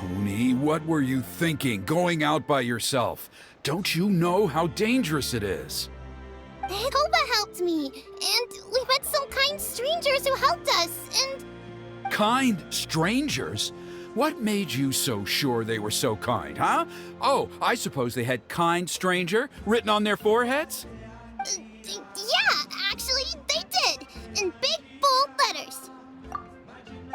Oni, what were you thinking, going out by yourself? Don't you know how dangerous it is? Koba helped me, and we met some kind strangers who helped us, and... Kind strangers? What made you so sure they were so kind, huh? Oh, I suppose they had "kind stranger" written on their foreheads? Yeah, actually, they did, in big, bold letters.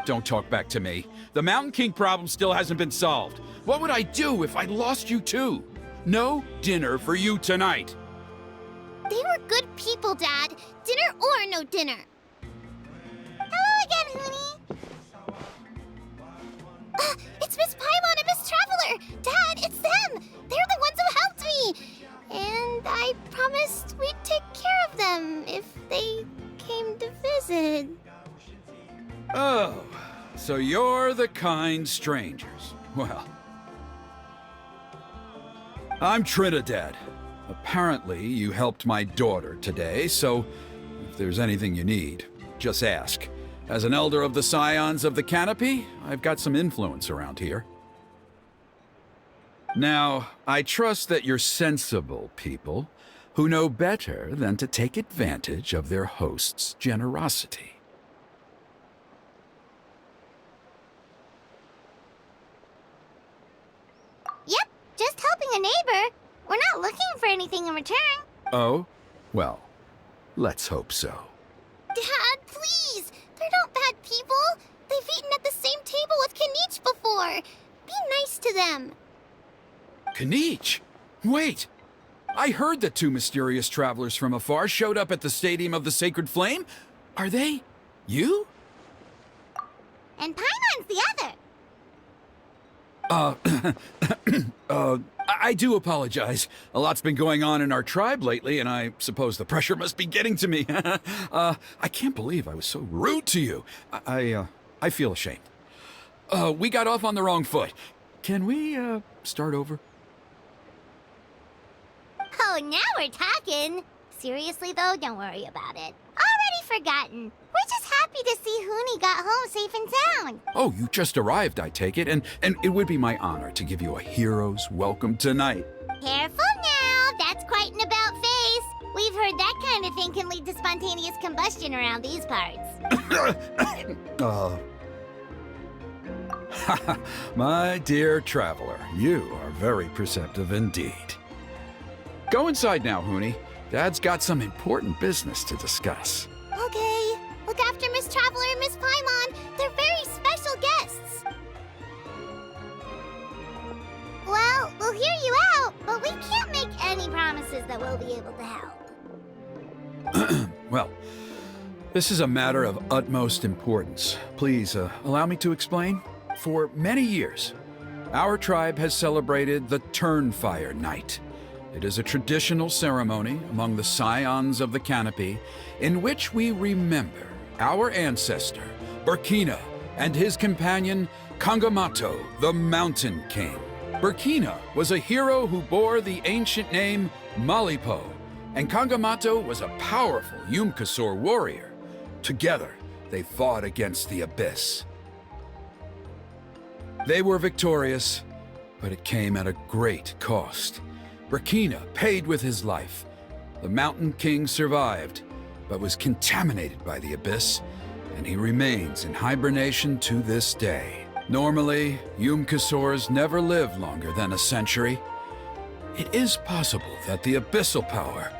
Don't talk back to me. The Mountain King problem still hasn't been solved. What would I do if I lost you too? No dinner for you tonight. They were good people, Dad. Dinner or no dinner. Hello again, Huni. It's Miss Paimon and Miss Traveler. Dad, it's them. They're the ones who helped me. And I promised we'd take care of them if they came to visit. Oh, so you're the kind strangers. Well, I'm Trinidad. Apparently, you helped my daughter today, so if there's anything you need, just ask. As an elder of the Scions of the Canopy, I've got some influence around here. Now, I trust that you're sensible people who know better than to take advantage of their host's generosity. Yep, just helping a neighbor. We're not looking for anything in return. Oh? Well, let's hope so. Dad, please! They're not bad people. They've eaten at the same table with Kanich before. Be nice to them. Kanich? Wait! I heard that two mysterious travelers from afar showed up at the Stadium of the Sacred Flame. Are they you? And Paimon's the other. I do apologize. A lot's been going on in our tribe lately, and I suppose the pressure must be getting to me. I can't believe I was so rude to you. I feel ashamed. We got off on the wrong foot. Can we, start over? Oh, now we're talking. Seriously, though, don't worry about it. Already forgotten. We're just happy to see Huni got home safe and sound. Oh, you just arrived, I take it, and it would be my honor to give you a hero's welcome tonight. Careful now. That's quite an about-face. We've heard that kind of thing can lead to spontaneous combustion around these parts. My dear traveler, you are very perceptive indeed. Go inside now, Huni. Dad's got some important business to discuss. Okay. Look after Miss Traveler and Miss Paimon. They're very special guests. Well, we'll hear you out, but we can't make any promises that we'll be able to help. Well, this is a matter of utmost importance. Please, allow me to explain. For many years, our tribe has celebrated the Turnfire Night. It is a traditional ceremony among the Scions of the Canopy in which we remember our ancestor, Burkina, and his companion, Kangamato, the Mountain King. Burkina was a hero who bore the ancient name Malipo, and Kangamato was a powerful Yumkasor warrior. Together, they fought against the Abyss. They were victorious, but it came at a great cost. Burkina paid with his life. The Mountain King survived, but was contaminated by the Abyss, and he remains in hibernation to this day. Normally, Yumkasors never live longer than a century. It is possible that the Abyssal Power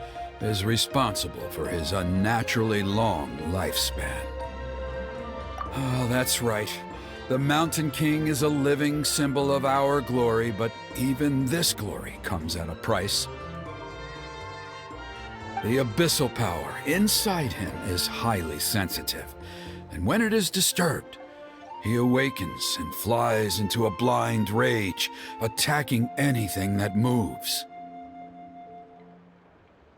is responsible for his unnaturally long lifespan. Oh, that's right. The Mountain King is a living symbol of our glory, but even this glory comes at a price. The abyssal power inside him is highly sensitive, and when it is disturbed, he awakens and flies into a blind rage, attacking anything that moves.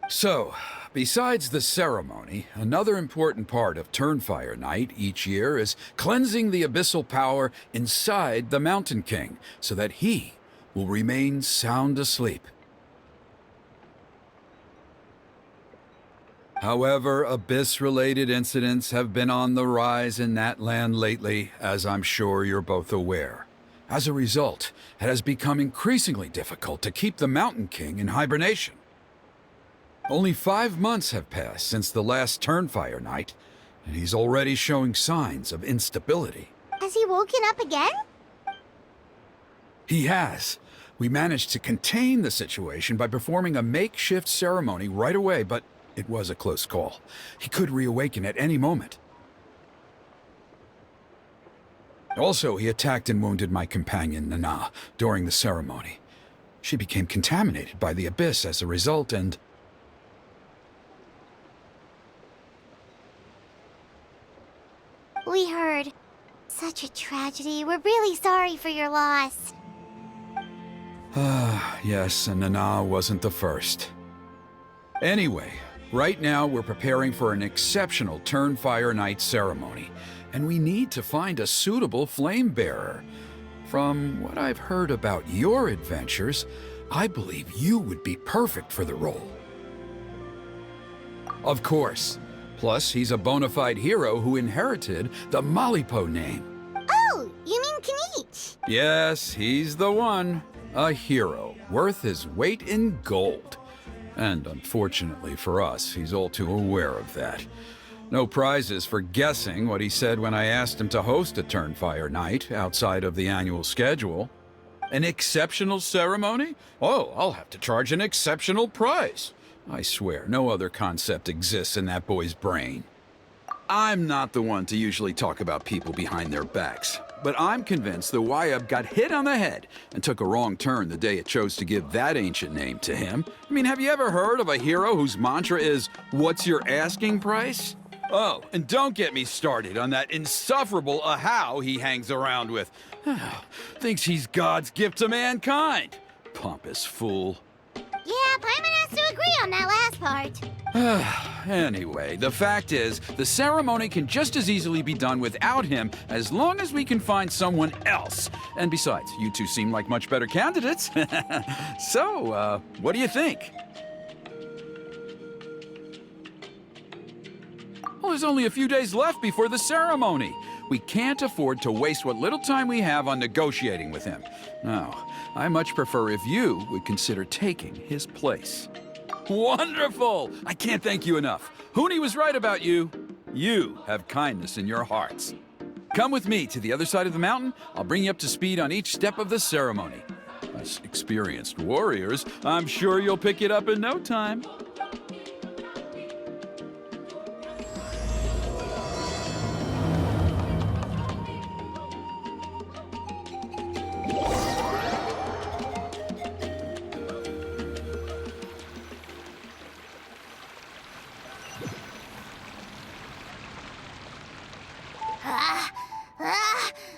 So, besides the ceremony, another important part of Turnfire Night each year is cleansing the abyssal power inside the Mountain King so that he will remain sound asleep. However, Abyss-related incidents have been on the rise in NATLAN lately, as I'm sure you're both aware. As a result, it has become increasingly difficult to keep the Mountain King in hibernation. Only 5 months have passed since the last Turnfire night, and he's already showing signs of instability. Has he woken up again? He has. We managed to contain the situation by performing a makeshift ceremony right away, but it was a close call. He could reawaken at any moment. Also, he attacked and wounded my companion, Nana, during the ceremony. She became contaminated by the Abyss as a result, and... We heard. Such a tragedy. We're really sorry for your loss. Yes, and Nana wasn't the first. Anyway, right now we're preparing for an exceptional Turnfire Night ceremony, and we need to find a suitable flame bearer. From what I've heard about your adventures, I believe you would be perfect for the role. Of course. Plus, he's a bona fide hero who inherited the Malipo name. Oh, you mean Kanich? Yes, he's the one. A hero, worth his weight in gold. And unfortunately for us, he's all too aware of that. No prizes for guessing what he said when I asked him to host a Turnfire night outside of the annual schedule. An exceptional ceremony? Oh, I'll have to charge an exceptional price. I swear, no other concept exists in that boy's brain. I'm not the one to usually talk about people behind their backs, but I'm convinced the Wyab got hit on the head and took a wrong turn the day it chose to give that ancient name to him. I mean, have you ever heard of a hero whose mantra is, "What's your asking price?" Oh, and don't get me started on that insufferable Ahau he hangs around with. Thinks he's God's gift to mankind. Pompous fool. Yeah, Paimon has to agree on that last part. Anyway, the fact is, the ceremony can just as easily be done without him as long as we can find someone else. And besides, you two seem like much better candidates. So, what do you think? Well, there's only a few days left before the ceremony. We can't afford to waste what little time we have on negotiating with him. No, I much prefer if you would consider taking his place. Wonderful! I can't thank you enough. Huni was right about you. You have kindness in your hearts. Come with me to the other side of the mountain. I'll bring you up to speed on each step of the ceremony. As experienced warriors, I'm sure you'll pick it up in no time.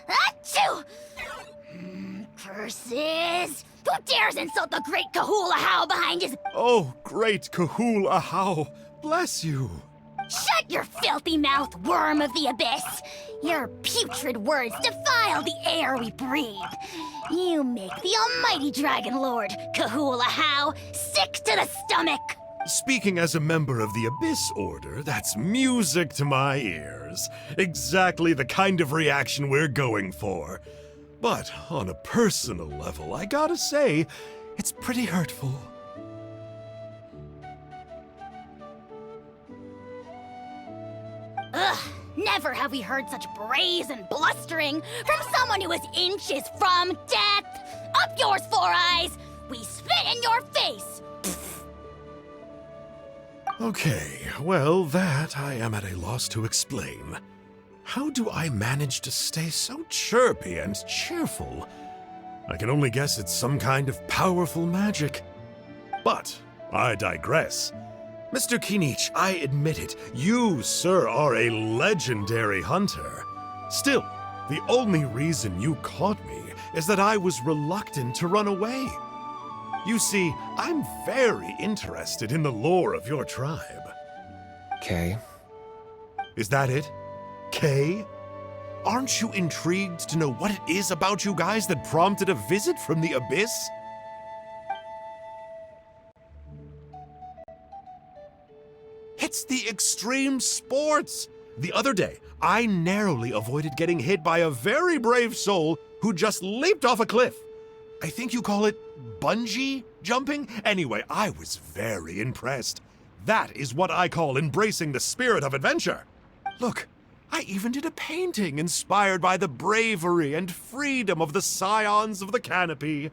Achoo! Curses! Who dares insult the great Kahul Ahau behind his... Oh, great Kahul Ahau, bless you. Shut your filthy mouth, worm of the abyss! Your putrid words defile the air we breathe. You make the almighty Dragon Lord, Kahul Ahau, sick to the stomach! Speaking as a member of the Abyss Order, that's music to my ears. Exactly the kind of reaction we're going for. But on a personal level, I gotta say, it's pretty hurtful. Ugh, never have we heard such brazen blustering from someone who is inches from death! Up yours, Four Eyes! We spit in your face! Okay, well, that I am at a loss to explain. How do I manage to stay so chirpy and cheerful? I can only guess it's some kind of powerful magic. But I digress. Mr. Kinich, I admit it, you, sir, are a legendary hunter. Still, the only reason you caught me is that I was reluctant to run away. You see, I'm very interested in the lore of your tribe. Kay. Is that it? Kay? Aren't you intrigued to know what it is about you guys that prompted a visit from the Abyss? It's the extreme sports. The other day, I narrowly avoided getting hit by a very brave soul who just leaped off a cliff. I think you call it bungee jumping? Anyway, I was very impressed. That is what I call embracing the spirit of adventure. Look, I even did a painting inspired by the bravery and freedom of the scions of the canopy.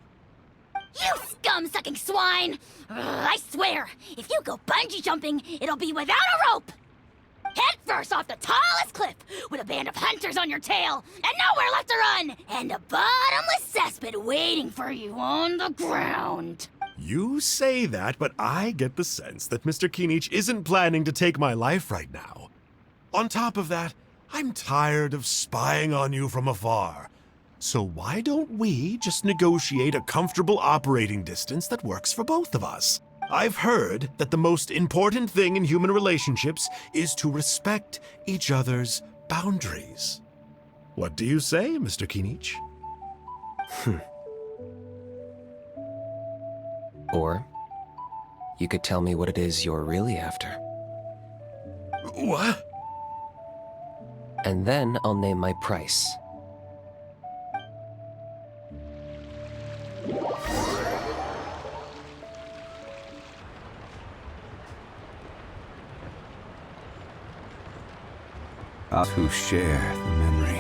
You scum-sucking swine! I swear, if you go bungee jumping, it'll be without a rope! Head first off the tallest cliff, with a band of hunters on your tail, and nowhere left to run, and a bottomless cesspit waiting for you on the ground. You say that, but I get the sense that Mr. Kinich isn't planning to take my life right now. On top of that, I'm tired of spying on you from afar. So why don't we just negotiate a comfortable operating distance that works for both of us? I've heard that the most important thing in human relationships is to respect each other's boundaries. What do you say, Mr. Kinich? Or you could tell me what it is you're really after. What? And then I'll name my price. Us who share the memory.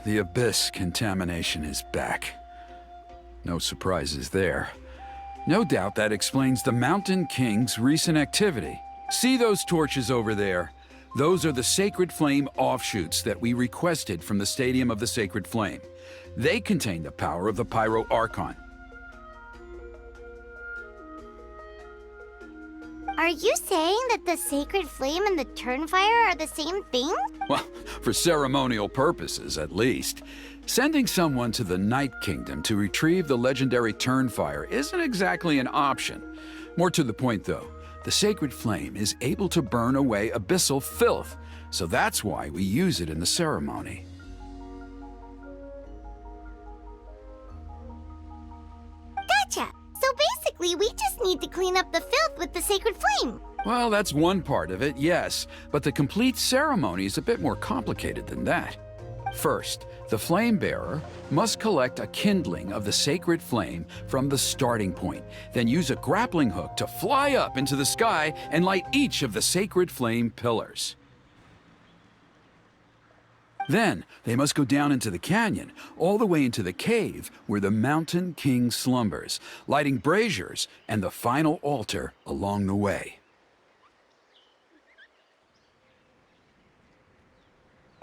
The Abyss contamination is back. No surprises there. No doubt that explains the Mountain King's recent activity. See those torches over there? Those are the Sacred Flame offshoots that we requested from the Stadium of the Sacred Flame. They contain the power of the Pyro Archon. Are you saying that the Sacred Flame and the Turnfire are the same thing? Well, for ceremonial purposes, at least. Sending someone to the Night Kingdom to retrieve the legendary Turnfire isn't exactly an option. More to the point, though, the Sacred Flame is able to burn away abyssal filth, so that's why we use it in the ceremony. Gotcha! So basically, we just need to clean up the filth with the Sacred Flame. Well, that's one part of it, yes, but the complete ceremony is a bit more complicated than that. First, the flame bearer must collect a kindling of the sacred flame from the starting point, then use a grappling hook to fly up into the sky and light each of the sacred flame pillars. Then, they must go down into the canyon, all the way into the cave where the Mountain King slumbers, lighting braziers and the final altar along the way.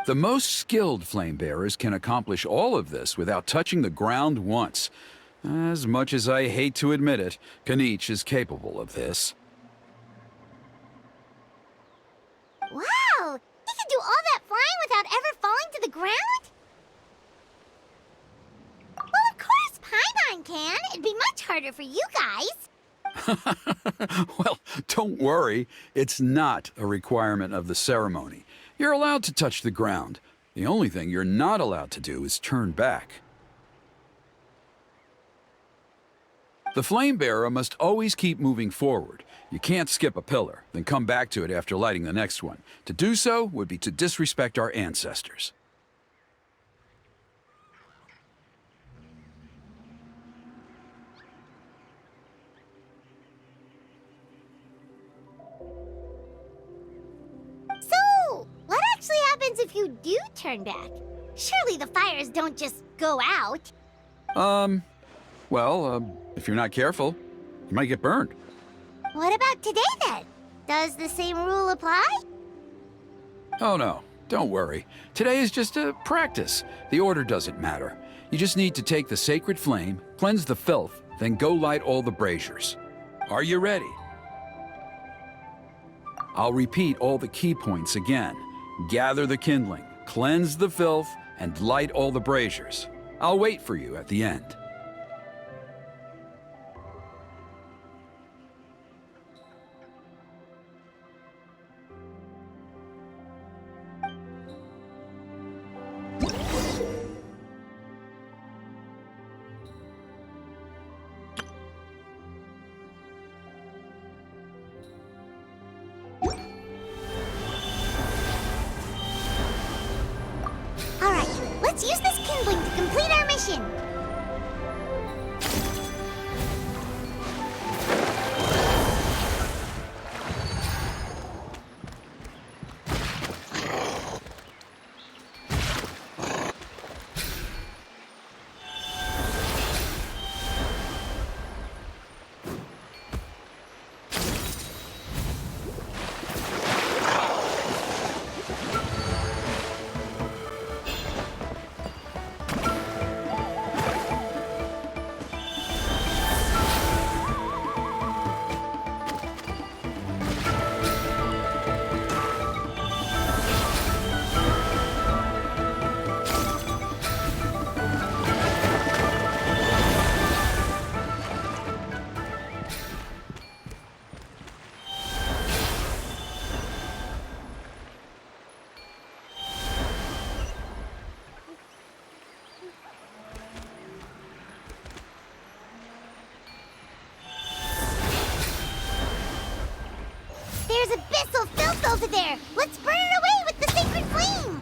The most skilled flame bearers can accomplish all of this without touching the ground once. As much as I hate to admit it, Kinich is capable of this. Wow! He can do all that flying without ever falling to the ground? Well, of course Paimon can. It'd be much harder for you guys. Well, don't worry. It's not a requirement of the ceremony. You're allowed to touch the ground. The only thing you're not allowed to do is turn back. The flame bearer must always keep moving forward. You can't skip a pillar, then come back to it after lighting the next one. To do so would be to disrespect our ancestors. So, what actually happens if you do turn back? Surely the fires don't just go out. If you're not careful, you might get burned. What about today then? Does the same rule apply? Oh no, don't worry. Today is just a practice. The order doesn't matter. You just need to take the sacred flame, cleanse the filth, then go light all the braziers. Are you ready? I'll repeat all the key points again. Gather the kindling, cleanse the filth, and light all the braziers. I'll wait for you at the end. Alright, let's use this kindling to complete our mission. There's abyssal filth over there! Let's burn it away with the sacred flame!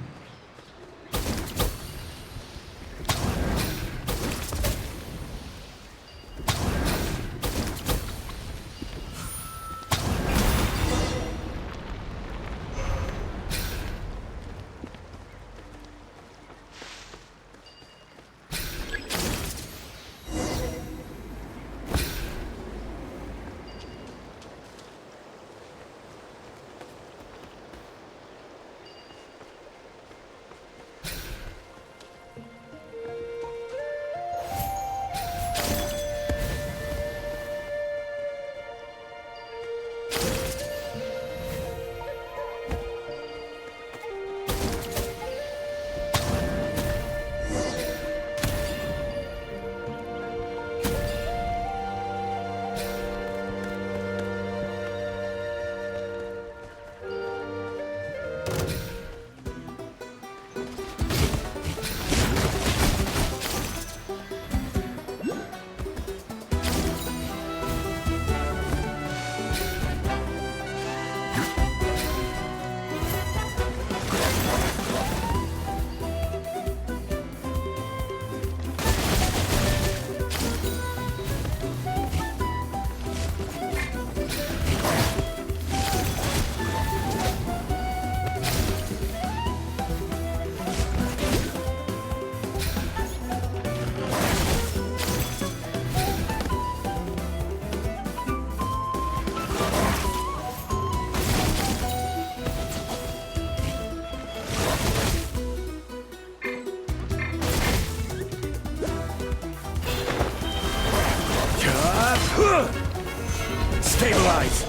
Stabilize!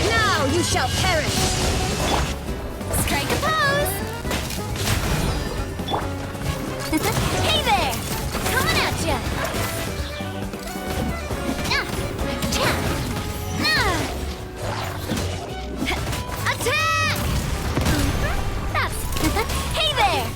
Now you shall perish! Strike a pose! Hey there! Coming at ya! Attack! That's... Hey there!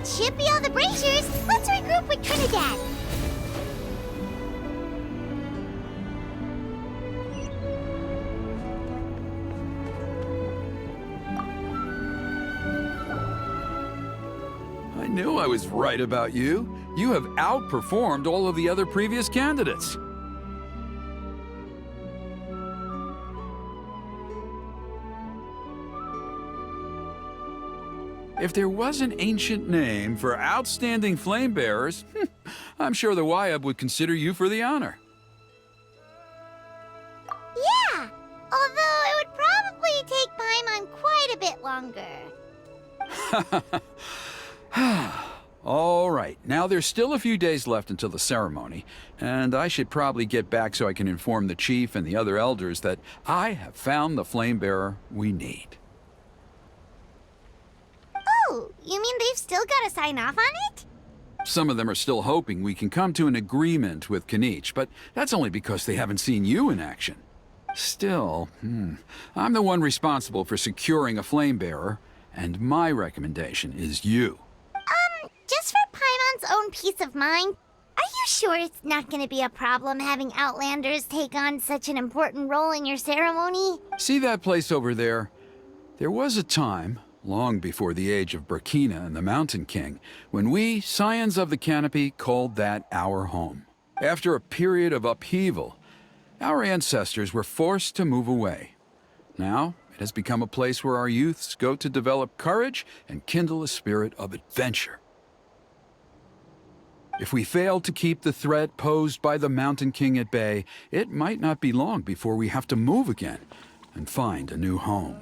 That should be all the braziers. Let's regroup with Trinidad. I knew I was right about you. You have outperformed all of the other previous candidates. If there was an ancient name for outstanding flame bearers, I'm sure the Wyab would consider you for the honor. Yeah, although it would probably take Paimon quite a bit longer. All right, now there's still a few days left until the ceremony, and I should probably get back so I can inform the chief and the other elders that I have found the flame bearer we need. Oh, you mean they've still got to sign off on it? Some of them are still hoping we can come to an agreement with Kanich, but that's only because they haven't seen you in action. Still, I'm the one responsible for securing a flame bearer, and my recommendation is you. Just for Paimon's own peace of mind, are you sure it's not going to be a problem having Outlanders take on such an important role in your ceremony? See that place over there? There was a time, long before the age of Burkina and the Mountain King, when we, Scions of the Canopy, called that our home. After a period of upheaval, our ancestors were forced to move away. Now, it has become a place where our youths go to develop courage and kindle a spirit of adventure. If we fail to keep the threat posed by the Mountain King at bay, it might not be long before we have to move again and find a new home.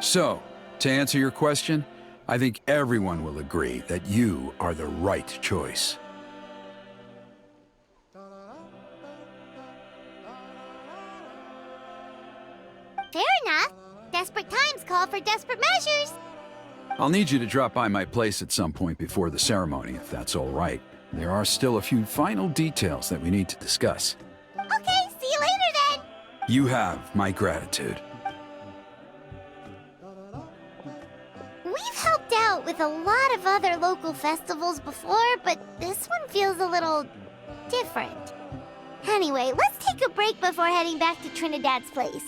So, to answer your question, I think everyone will agree that you are the right choice. Fair enough. Desperate times call for desperate measures. I'll need you to drop by my place at some point before the ceremony, if that's all right. There are still a few final details that we need to discuss. Okay, see you later then. You have my gratitude. We've helped out with a lot of other local festivals before, but this one feels a little different. Anyway, let's take a break before heading back to Trinidad's place.